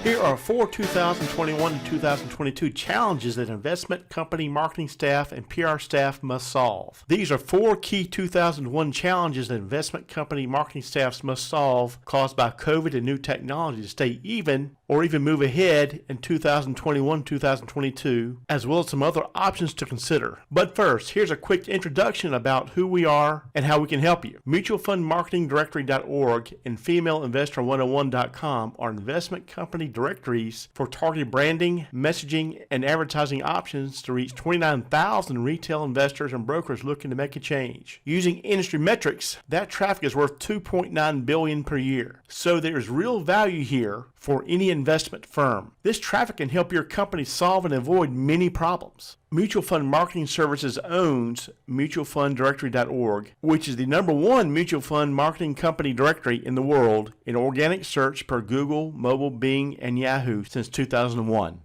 Here are 4 2021 and 2022 challenges that investment company marketing staff and PR staff must solve. These are 4 key 2001 challenges that investment company marketing staffs must solve caused by COVID and new technology to stay even or even move ahead in 2021-2022, as well as some other options to consider. But first, here's a quick introduction about who we are and how we can help you. MutualFundMarketingDirectory.org and FemaleInvestor101.com are investment company directories for targeted branding, messaging, and advertising options to reach 29,000 retail investors and brokers looking to make a change. Using industry metrics, that traffic is worth $2.9 billion per year. So there is real value here for any investment firm. This traffic can help your company solve and avoid many problems. Mutual Fund Marketing Services owns MutualFundDirectory.org, which is the #1 mutual fund marketing company directory in the world in organic search per Google, mobile, Bing, and Yahoo since 2001.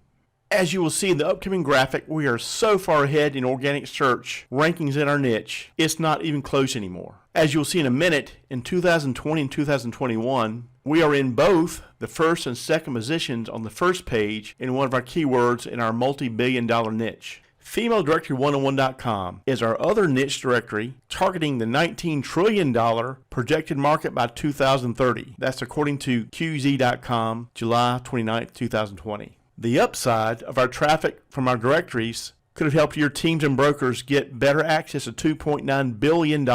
As you will see in the upcoming graphic, we are so far ahead in organic search rankings in our niche, it's not even close anymore. As you'll see in a minute, in 2020 and 2021, we are in both the first and second positions on the first page in one of our keywords in our multi-billion-dollar niche. FemaleDirectory101.com is our other niche directory targeting the $19 trillion projected market by 2030. That's according to QZ.com, July 29, 2020. The upside of our traffic from our directories could have helped your teams and brokers get better access to $2.9 billion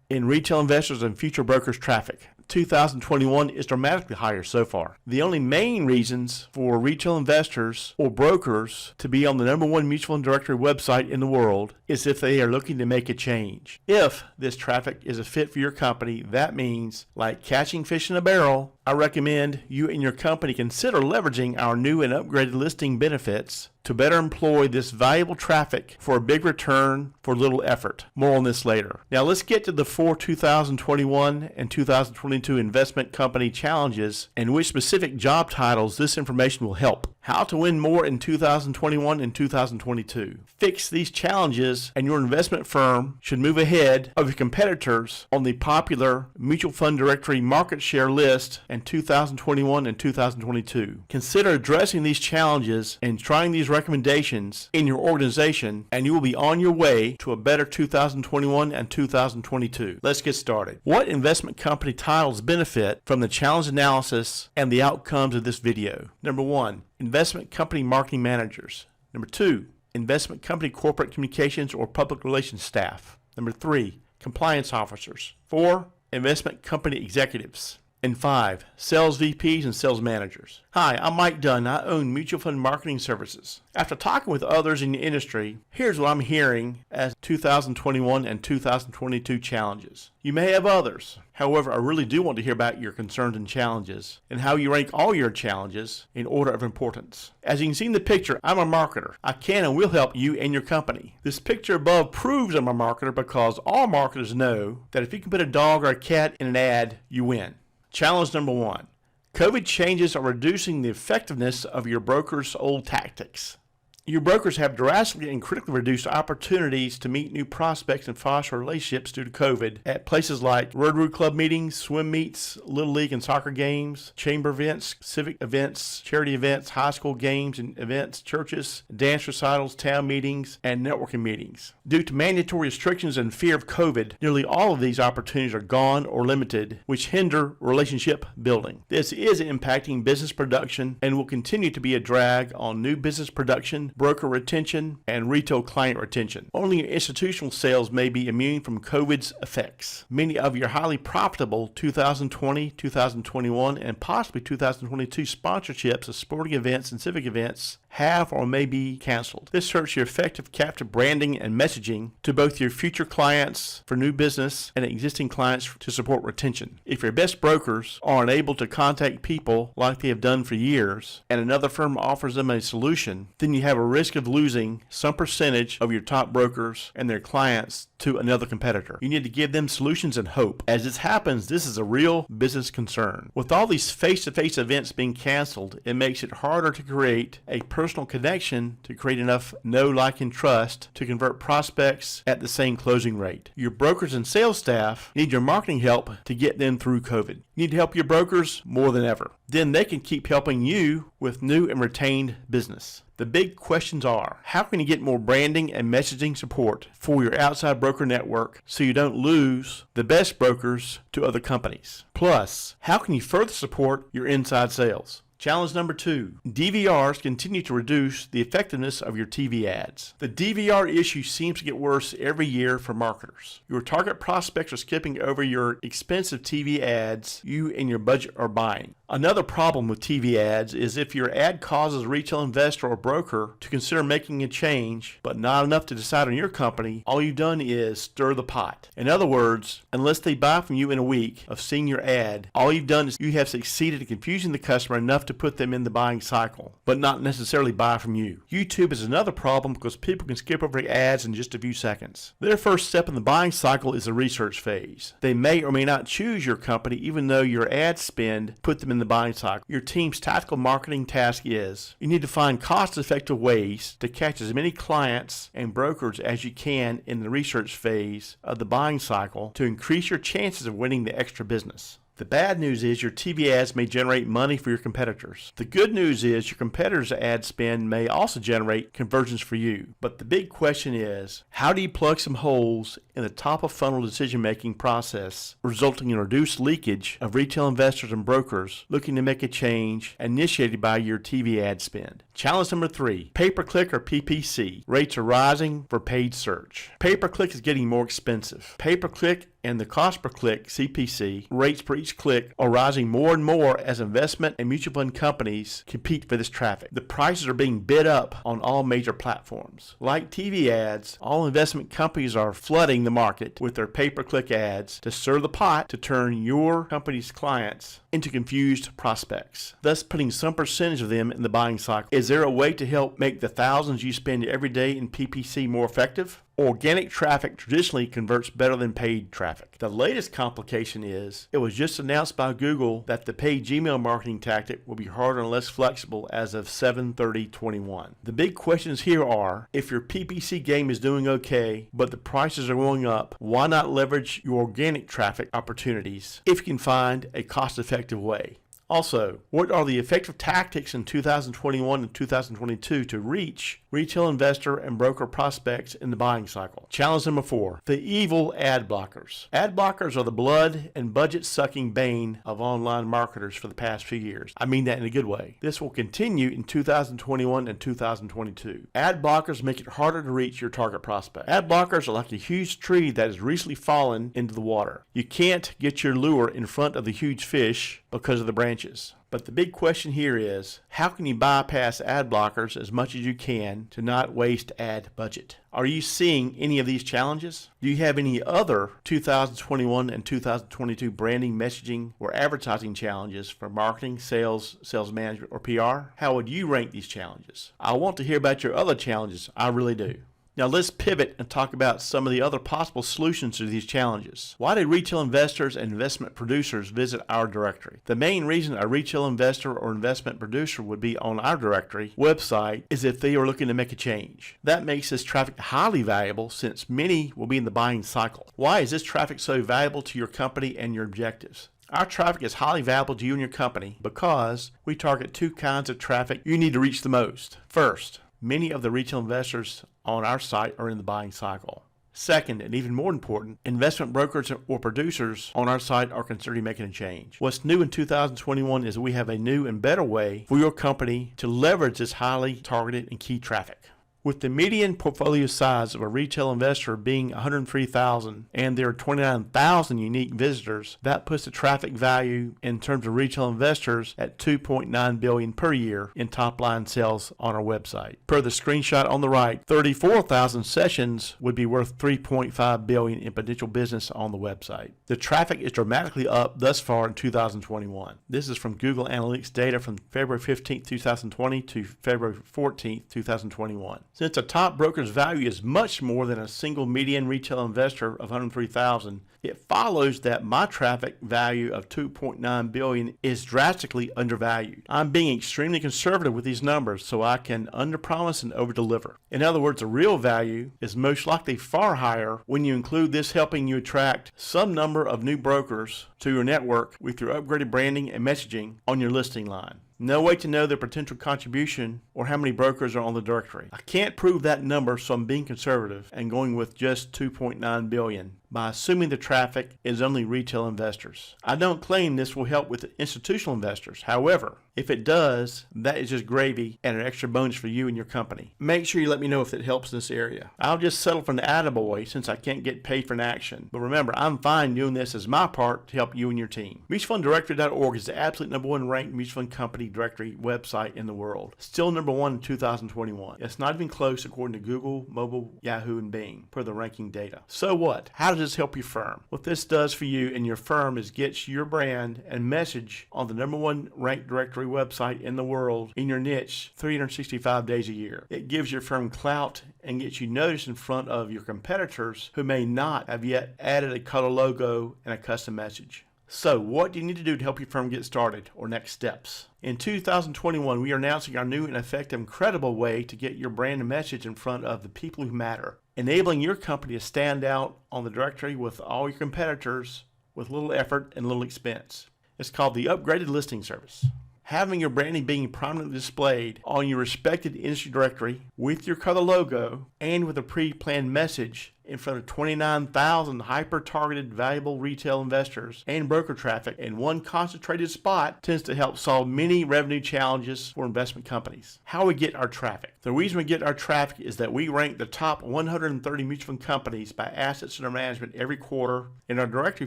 in retail investors and future brokers traffic. 2021 is dramatically higher so far. The only main reasons for retail investors or brokers to be on the #1 mutual fund directory website in the world is if they are looking to make a change. If this traffic is a fit for your company, that means, like catching fish in a barrel, I recommend you and your company consider leveraging our new and upgraded listing benefits to better employ this valuable traffic for a big return for little effort. More on this later. Now let's get to the 4 2021 and 2022 investment company challenges and which specific job titles this information will help. How to win more in 2021 and 2022. Fix these challenges and your investment firm should move ahead of your competitors on the popular mutual fund directory market share list in 2021 and 2022. Consider addressing these challenges and trying these recommendations in your organization, and you will be on your way to a better 2021 and 2022. Let's get started. What investment company titles benefit from the challenge analysis and the outcomes of this video? Number 1, investment company marketing managers. Number 2, investment company corporate communications or public relations staff. Number 3, compliance officers. 4, investment company executives. And 5, sales VPs and sales managers. Hi, I'm Mike Dunn. I own Mutual Fund Marketing Services. After talking with others in the industry, here's what I'm hearing as 2021 and 2022 challenges. You may have others. However, I really do want to hear about your concerns and challenges and how you rank all your challenges in order of importance. As you can see in the picture, I'm a marketer. I can and will help you and your company. This picture above proves I'm a marketer because all marketers know that if you can put a dog or a cat in an ad, you win. Challenge number 1. COVID changes are reducing the effectiveness of your broker's old tactics. Your brokers have drastically and critically reduced opportunities to meet new prospects and foster relationships due to COVID at places like Rotary Club meetings, swim meets, Little League and soccer games, chamber events, civic events, charity events, high school games and events, churches, dance recitals, town meetings, and networking meetings. Due to mandatory restrictions and fear of COVID, nearly all of these opportunities are gone or limited, which hinder relationship building. This is impacting business production and will continue to be a drag on new business production, broker retention, and retail client retention. Only your institutional sales may be immune from COVID's effects. Many of your highly profitable 2020, 2021, and possibly 2022 sponsorships of sporting events and civic events have or may be canceled. This hurts your effective captive branding and messaging to both your future clients for new business and existing clients to support retention. If your best brokers are unable to contact people like they have done for years and another firm offers them a solution, then you have a risk of losing some percentage of your top brokers and their clients to another competitor. You need to give them solutions and hope. As this happens, this is a real business concern. With all these face-to-face events being canceled, it makes it harder to create a personal connection to create enough know, like, and trust to convert prospects at the same closing rate. Your brokers and sales staff need your marketing help to get them through COVID. You need to help your brokers more than ever. Then they can keep helping you with new and retained business. The big questions are, how can you get more branding and messaging support for your outside broker network so you don't lose the best brokers to other companies? Plus, how can you further support your inside sales? Challenge number 2, DVRs continue to reduce the effectiveness of your TV ads. The DVR issue seems to get worse every year for marketers. Your target prospects are skipping over your expensive TV ads you and your budget are buying. Another problem with TV ads is if your ad causes a retail investor or broker to consider making a change, but not enough to decide on your company, all you've done is stir the pot. In other words, unless they buy from you in a week of seeing your ad, all you've done is you have succeeded in confusing the customer enough to put them in the buying cycle, but not necessarily buy from you. YouTube is another problem because people can skip over ads in just a few seconds. Their first step in the buying cycle is the research phase. They may or may not choose your company even though your ad spend put them in the buying cycle. Your team's tactical marketing task is you need to find cost-effective ways to catch as many clients and brokers as you can in the research phase of the buying cycle to increase your chances of winning the extra business. The bad news is your TV ads may generate money for your competitors. The good news is your competitors' ad spend may also generate conversions for you. But the big question is, how do you plug some holes in the top of funnel decision-making process, resulting in reduced leakage of retail investors and brokers looking to make a change initiated by your TV ad spend? Challenge number 3, pay-per-click or PPC. Rates are rising for paid search. Pay-per-click is getting more expensive. Pay-per-click and the cost per click, CPC, rates per each click are rising more and more as investment and mutual fund companies compete for this traffic. The prices are being bid up on all major platforms. Like TV ads, all investment companies are flooding the market with their pay-per-click ads to stir the pot to turn your company's clients into confused prospects, thus putting some percentage of them in the buying cycle. Is there a way to help make the thousands you spend every day in PPC more effective? Organic traffic traditionally converts better than paid traffic. The latest complication is it was just announced by Google that the paid Gmail marketing tactic will be harder and less flexible as of 7/30/21. The big questions here are, if your PPC game is doing okay, but the prices are going up, why not leverage your organic traffic opportunities if you can find a cost-effective way? Also, what are the effective tactics in 2021 and 2022 to reach retail investor and broker prospects in the buying cycle? Challenge number 4, the evil ad blockers. Ad blockers are the blood and budget-sucking bane of online marketers for the past few years. I mean that in a good way. This will continue in 2021 and 2022. Ad blockers make it harder to reach your target prospect. Ad blockers are like a huge tree that has recently fallen into the water. You can't get your lure in front of the huge fish because of the branches. But the big question here is, how can you bypass ad blockers as much as you can to not waste ad budget? Are you seeing any of these challenges? Do you have any other 2021 and 2022 branding, messaging, or advertising challenges for marketing, sales, sales management, or PR? How would you rank these challenges? I want to hear about your other challenges. I really do. Now let's pivot and talk about some of the other possible solutions to these challenges. Why do retail investors and investment producers visit our directory? The main reason a retail investor or investment producer would be on our directory website is if they are looking to make a change. That makes this traffic highly valuable since many will be in the buying cycle. Why is this traffic so valuable to your company and your objectives? Our traffic is highly valuable to you and your company because we target 2 kinds of traffic you need to reach the most. First, many of the retail investors on our site are in the buying cycle. Second, and even more important, investment brokers or producers on our site are considering making a change. What's new in 2021 is we have a new and better way for your company to leverage this highly targeted and key traffic. With the median portfolio size of a retail investor being 103,000 and there are 29,000 unique visitors, that puts the traffic value in terms of retail investors at $2.9 billion per year in top-line sales on our website. Per the screenshot on the right, 34,000 sessions would be worth $3.5 billion in potential business on the website. The traffic is dramatically up thus far in 2021. This is from Google Analytics data from February 15, 2020 to February 14, 2021. Since a top broker's value is much more than a single median retail investor of 103,000, it follows that my traffic value of $2.9 billion is drastically undervalued. I'm being extremely conservative with these numbers so I can underpromise and overdeliver. In other words, the real value is most likely far higher when you include this helping you attract some number of new brokers to your network with your upgraded branding and messaging on your listing line. No way to know their potential contribution or how many brokers are on the directory. I can't prove that number, so I'm being conservative and going with just $2.9 billion by assuming the traffic is only retail investors. I don't claim this will help with institutional investors. However, if it does, that is just gravy and an extra bonus for you and your company. Make sure you let me know if it helps in this area. I'll just settle for an attaboy since I can't get paid for an action. But remember, I'm fine doing this as my part to help you and your team. MutualFundDirectory.org is the absolute #1 ranked mutual fund company directory website in the world. Still #1 in 2021. It's not even close according to Google, Mobile, Yahoo, and Bing per the ranking data. So what? How does this help your firm? What this does for you and your firm is gets your brand and message on the #1 ranked directory website in the world in your niche 365 days a year. It gives your firm clout and gets you noticed in front of your competitors who may not have yet added a color logo and a custom message. So what do you need to do to help your firm get started, or next steps? In 2021, we are announcing our new and effective, incredible way to get your brand and message in front of the people who matter, enabling your company to stand out on the directory with all your competitors with little effort and little expense. It's called the Upgraded Listing Service. Having your branding being prominently displayed on your respected industry directory with your color logo and with a pre-planned message in front of 29,000 hyper-targeted valuable retail investors and broker traffic in one concentrated spot tends to help solve many revenue challenges for investment companies. How we get our traffic. The reason we get our traffic is that we rank the top 130 mutual fund companies by assets under management every quarter in our directory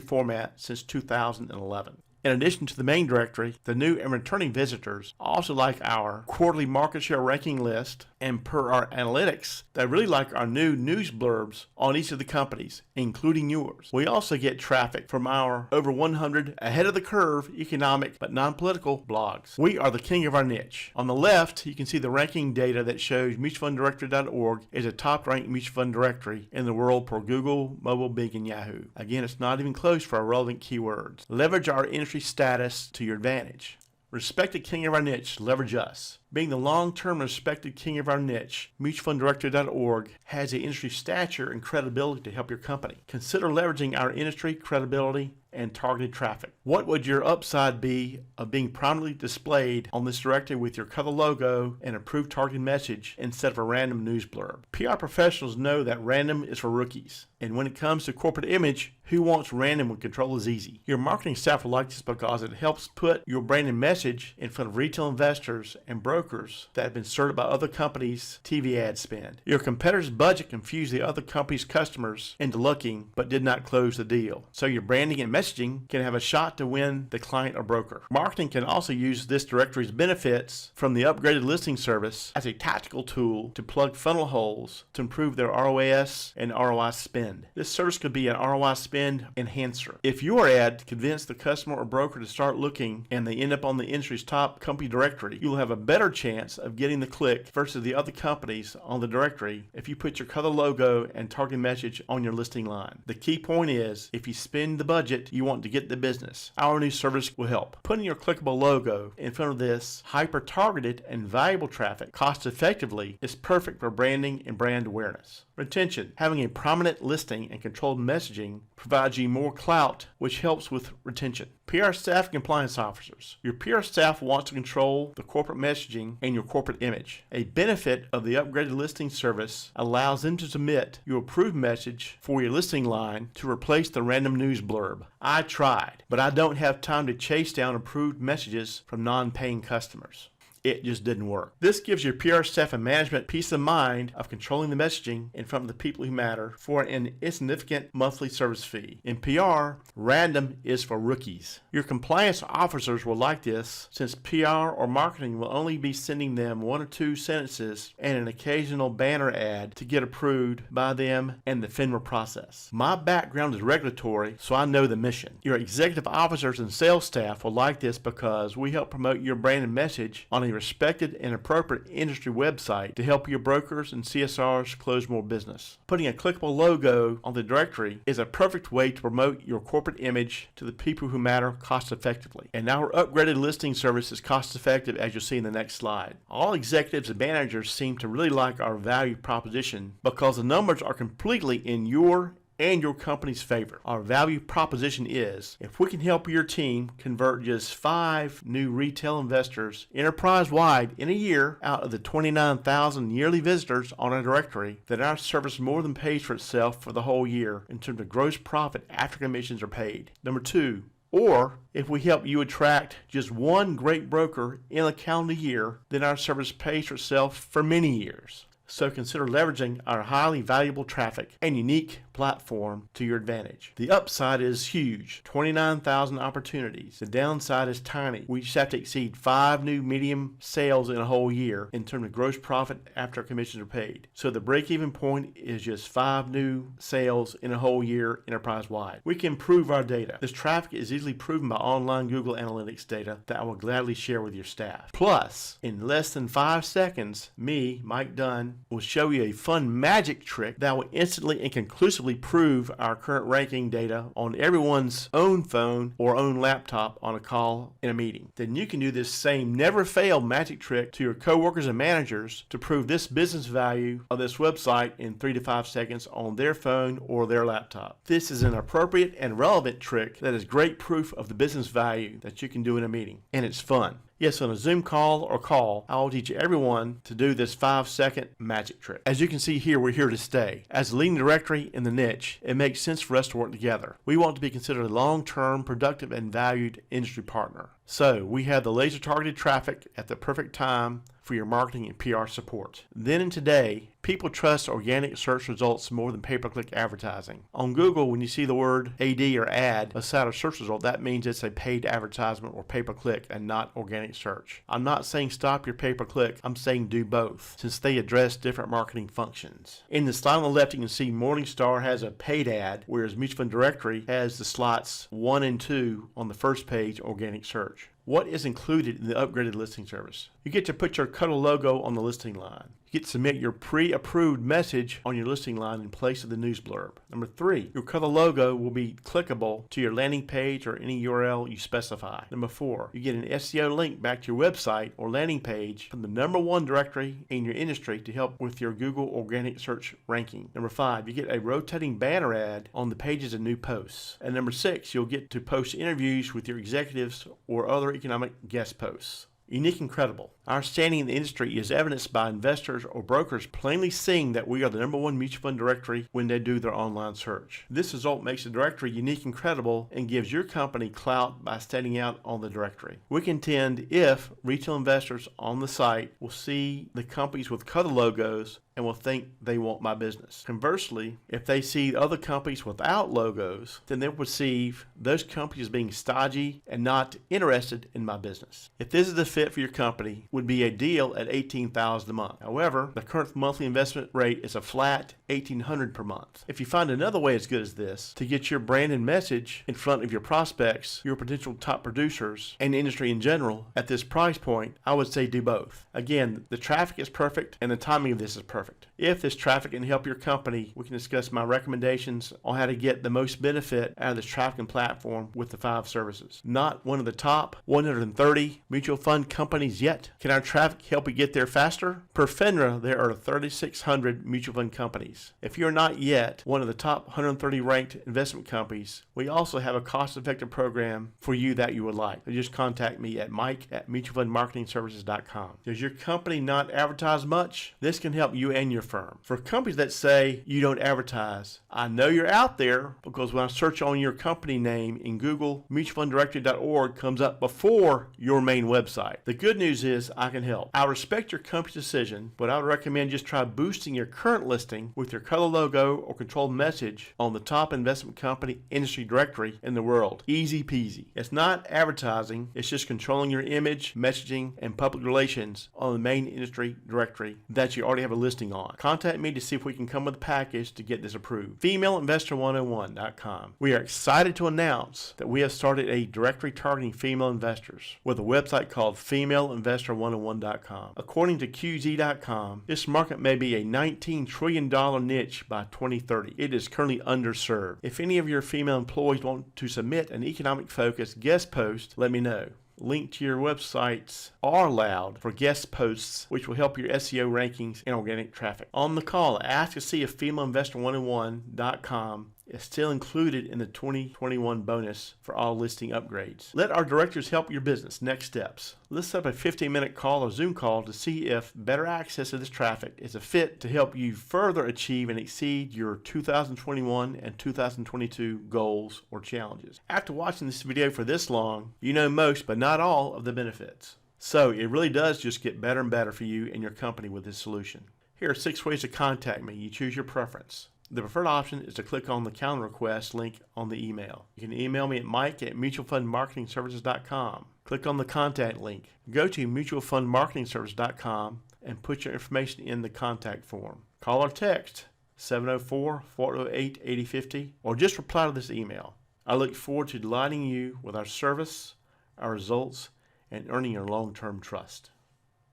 format since 2011. In addition to the main directory, the new and returning visitors also like our quarterly market share ranking list, and per our analytics, they really like our new news blurbs on each of the companies, including yours. We also get traffic from our over 100 ahead of the curve economic but non-political blogs. We are the king of our niche. On the left, you can see the ranking data that shows MutualFundDirectory.org is a top-ranked mutual fund directory in the world per Google, Mobile, Bing, and Yahoo. Again, it's not even close for our relevant keywords. Leverage our industry status to your advantage. Respected king of our niche, leverage us. Being the long-term respected king of our niche, MutualFundDirectory.org has the industry stature and credibility to help your company. Consider leveraging our industry credibility and targeted traffic. What would your upside be of being prominently displayed on this directory with your color logo and approved targeted message instead of a random news blurb? PR professionals know that random is for rookies. And when it comes to corporate image, who wants random when control is easy? Your marketing staff will like this because it helps put your brand and message in front of retail investors and brokers that have been served by other companies' TV ad spend. Your competitor's budget confused the other company's customers into looking but did not close the deal. So your branding and messaging can have a shot to win the client or broker. Marketing can also use this directory's benefits from the upgraded listing service as a tactical tool to plug funnel holes to improve their ROAS and ROI spend. This service could be an ROI spend enhancer. If your ad convinced the customer or broker to start looking and they end up on the industry's top company directory, you'll have a better chance of getting the click versus the other companies on the directory if you put your color logo and target message on your listing line. The key point is, if you spend the budget you want to get the business, our new service will help. Putting your clickable logo in front of this hyper-targeted and valuable traffic cost effectively is perfect for branding and brand awareness. Retention. Having a prominent listing and controlled messaging provides you more clout, which helps with retention. PR staff and compliance officers. Your PR staff wants to control the corporate messaging and your corporate image. A benefit of the upgraded listing service allows them to submit your approved message for your listing line to replace the random news blurb. I tried, but I don't have time to chase down approved messages from non-paying customers. It just didn't work. This gives your PR staff and management peace of mind of controlling the messaging in front of the people who matter for an insignificant monthly service fee. In PR, random is for rookies. Your compliance officers will like this since PR or marketing will only be sending them 1 or 2 sentences and an occasional banner ad to get approved by them and the FINRA process. My background is regulatory, so I know the mission. Your executive officers and sales staff will like this because we help promote your brand and message on a respected and appropriate industry website to help your brokers and CSRs close more business. Putting a clickable logo on the directory is a perfect way to promote your corporate image to the people who matter cost effectively. And our upgraded listing service is cost effective, as you'll see in the next slide. All executives and managers seem to really like our value proposition because the numbers are completely in your and your company's favor. Our value proposition is, if we can help your team convert just 5 new retail investors enterprise-wide in a year out of the 29,000 yearly visitors on our directory, then our service more than pays for itself for the whole year in terms of gross profit after commissions are paid. Number 2, or if we help you attract just one great broker in a calendar year, then our service pays for itself for many years. So consider leveraging our highly valuable traffic and unique platform to your advantage. The upside is huge, 29,000 opportunities. The downside is tiny. We just have to exceed 5 new medium sales in a whole year in terms of gross profit after commissions are paid. So the break-even point is just 5 new sales in a whole year enterprise-wide. We can prove our data. This traffic is easily proven by online Google Analytics data that I will gladly share with your staff. Plus, in less than 5 seconds, me, Mike Dunn, will show you a fun magic trick that will instantly and conclusively prove our current ranking data on everyone's own phone or own laptop on a call in a meeting. Then you can do this same never-fail magic trick to your coworkers and managers to prove this business value of this website in 3 to 5 seconds on their phone or their laptop. This is an appropriate and relevant trick that is great proof of the business value that you can do in a meeting, and it's fun. Yes, on a Zoom call or call, I will teach everyone to do this 5-second magic trick. As you can see here, we're here to stay. As a leading directory in the niche, it makes sense for us to work together. We want to be considered a long-term, productive, and valued industry partner. So we have the laser-targeted traffic at the perfect time for your marketing and PR support. Then and today, people trust organic search results more than pay-per-click advertising. On Google, when you see the word AD or ad beside a search result, that means it's a paid advertisement or pay-per-click and not organic search. I'm not saying stop your pay-per-click, I'm saying do both, since they address different marketing functions. In the slide on the left, you can see Morningstar has a paid ad, whereas Mutual Fund Directory has the slots 1 and 2 on the first page, organic search. What is included in the upgraded listing service? You get to put your Cuddle logo on the listing line. You get to submit your pre-approved message on your listing line in place of the news blurb. Number 3, your Cuddle logo will be clickable to your landing page or any URL you specify. Number 4, you get an SEO link back to your website or landing page from the #1 directory in your industry to help with your Google organic search ranking. Number 5, you get a rotating banner ad on the pages of new posts. And number 6, you'll get to post interviews with your executives or other economic guest posts. Unique and credible. Our standing in the industry is evidenced by investors or brokers plainly seeing that we are the #1 mutual fund directory when they do their online search. This result makes the directory unique and credible and gives your company clout by standing out on the directory. We contend if retail investors on the site will see the companies with Cuddle logos and will think they want my business. Conversely, if they see other companies without logos, then they'll perceive those companies as being stodgy and not interested in my business. If this is the fit for your company, would be a deal at $18,000 a month. However, the current monthly investment rate is a flat $1,800 per month. If you find another way as good as this to get your brand and message in front of your prospects, your potential top producers, and the industry in general at this price point, I would say do both. Again, the traffic is perfect and the timing of this is perfect. If this traffic can help your company, we can discuss my recommendations on how to get the most benefit out of this traffic and platform with the 5 services. Not one of the top 130 mutual fund companies yet. Can our traffic help you get there faster? Per FINRA, there are 3,600 mutual fund companies. If you're not yet one of the top 130 ranked investment companies, we also have a cost-effective program for you that you would like. So just contact me at mike@mutualfundmarketingservices.com. Does your company not advertise much? This can help you and your firm. For companies that say you don't advertise, I know you're out there because when I search on your company name in Google, mutualfunddirectory.org comes up before your main website. The good news is I can help. I respect your company's decision, but I would recommend just try boosting your current listing with your color logo or controlled message on the top investment company industry directory in the world. Easy peasy. It's not advertising, it's just controlling your image, messaging, and public relations on the main industry directory that you already have a listing closing on. Contact me to see if we can come with a package to get this approved. FemaleInvestor101.com. We are excited to announce that we have started a directory targeting female investors with a website called FemaleInvestor101.com. According to QZ.com, this market may be a $19 trillion niche by 2030. It is currently underserved. If any of your female employees want to submit an economic-focused guest post, let me know. Link to your websites are allowed for guest posts, which will help your SEO rankings and organic traffic. On the call, ask to see if FemaleInvestor101.com is still included in the 2021 bonus for all listing upgrades. Let our directors help your business. Next steps. Let's set up a 15-minute call or Zoom call to see if better access to this traffic is a fit to help you further achieve and exceed your 2021 and 2022 goals or challenges. After watching this video for this long, you know most but not all of the benefits. So it really does just get better and better for you and your company with this solution. Here are 6 ways to contact me. You choose your preference. The preferred option is to click on the calendar request link on the email. You can email me at mike@mutualfundmarketingservices.com. Click on the contact link. Go to mutualfundmarketingservices.com and put your information in the contact form. Call or text 704-408-8050 or just reply to this email. I look forward to delighting you with our service, our results, and earning your long-term trust.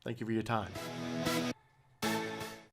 Thank you for your time.